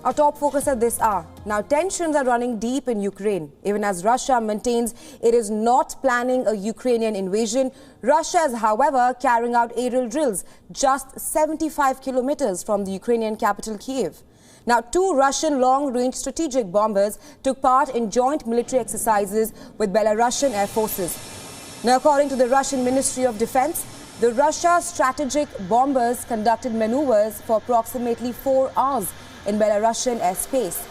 Our top focus at this hour. Now, tensions are running deep in Ukraine. Even as Russia maintains it is not planning a Ukrainian invasion, Russia is, however, carrying out aerial drills just 75 kilometers from the Ukrainian capital, Kyiv. Now, 2 Russian long-range strategic bombers took part in joint military exercises with Belarusian air forces. Now, according to the Russian Ministry of Defense, the Russia strategic bombers conducted maneuvers for approximately 4 hours in Belarusian airspace.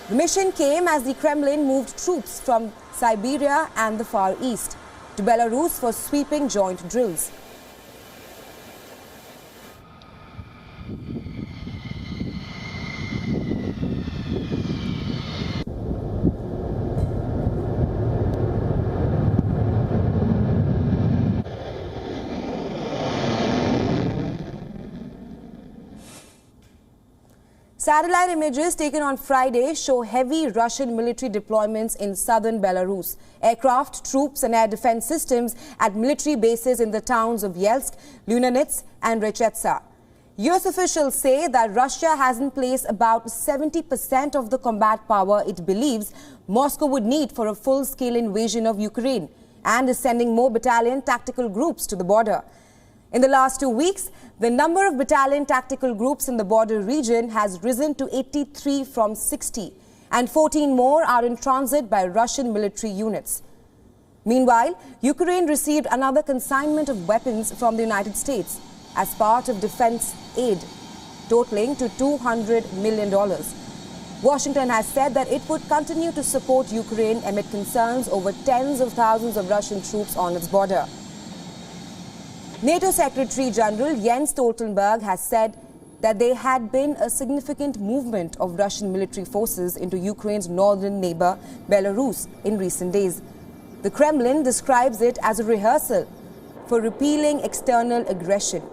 The mission came as the Kremlin moved troops from Siberia and the Far East to Belarus for sweeping joint drills. Satellite images taken on Friday show heavy Russian military deployments in southern Belarus. Aircraft, troops and air defense systems at military bases in the towns of Yelsk, Lunanets and Rechetsa. US officials say that Russia has in place about 70% of the combat power it believes Moscow would need for a full-scale invasion of Ukraine and is sending more battalion tactical groups to the border. In the last 2 weeks, the number of battalion tactical groups in the border region has risen to 83 from 60, and 14 more are in transit by Russian military units. Meanwhile, Ukraine received another consignment of weapons from the United States as part of defense aid, totaling to $200 million. Washington has said that it would continue to support Ukraine amid concerns over tens of thousands of Russian troops on its border. NATO Secretary General Jens Stoltenberg has said that there had been a significant movement of Russian military forces into Ukraine's northern neighbor, Belarus, in recent days. The Kremlin describes it as a rehearsal for repelling external aggression.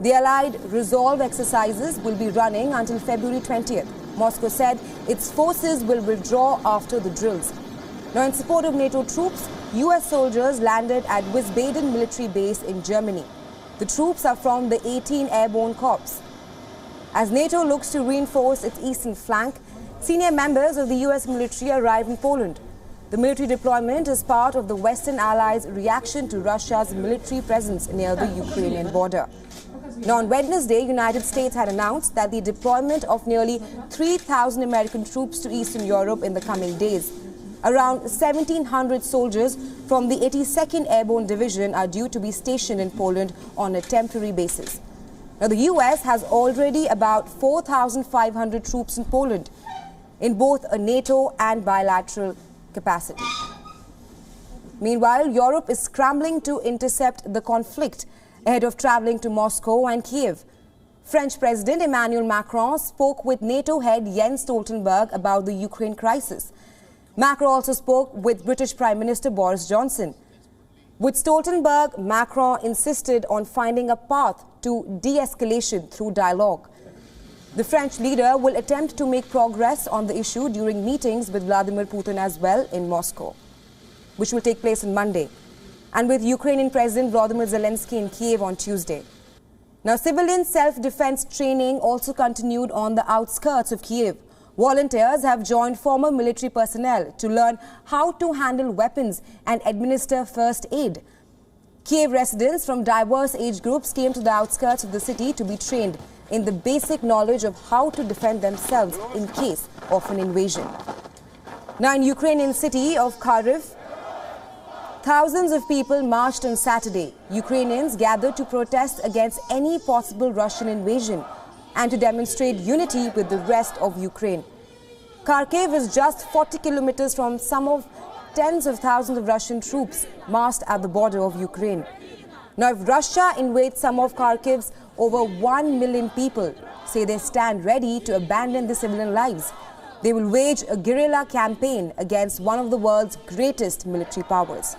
The Allied resolve exercises will be running until February 20th. Moscow said its forces will withdraw after the drills. Now, in support of NATO troops, US soldiers landed at Wiesbaden military base in Germany. The troops are from the 18 Airborne Corps. As NATO looks to reinforce its eastern flank, senior members of the US military arrive in Poland. The military deployment is part of the Western Allies' reaction to Russia's military presence near the Ukrainian border. Now, on Wednesday, United States had announced that the deployment of nearly 3,000 American troops to Eastern Europe in the coming days. Around 1,700 soldiers from the 82nd Airborne Division are due to be stationed in Poland on a temporary basis. Now, the US has already about 4,500 troops in Poland, in both a NATO and bilateral capacity. Meanwhile, Europe is scrambling to intercept the conflict ahead of traveling to Moscow and Kyiv. French President Emmanuel Macron spoke with NATO head Jens Stoltenberg about the Ukraine crisis. Macron also spoke with British Prime Minister Boris Johnson. With Stoltenberg, Macron insisted on finding a path to de-escalation through dialogue. The French leader will attempt to make progress on the issue during meetings with Vladimir Putin as well in Moscow, which will take place on Monday, and with Ukrainian President Volodymyr Zelensky in Kyiv on Tuesday. Now, civilian self-defense training also continued on the outskirts of Kyiv. Volunteers have joined former military personnel to learn how to handle weapons and administer first aid. Kyiv residents from diverse age groups came to the outskirts of the city to be trained in the basic knowledge of how to defend themselves in case of an invasion. Now, in Ukrainian city of Kharkiv, thousands of people marched on Saturday. Ukrainians gathered to protest against any possible Russian invasion and to demonstrate unity with the rest of Ukraine. Kharkiv is just 40 kilometers from some of tens of thousands of Russian troops massed at the border of Ukraine. Now, if Russia invades some of Kharkiv's over 1 million people say they stand ready to abandon their civilian lives, they will wage a guerrilla campaign against one of the world's greatest military powers.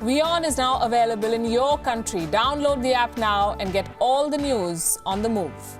WION WION is now available in your country. Download the app now and get all the news on the move.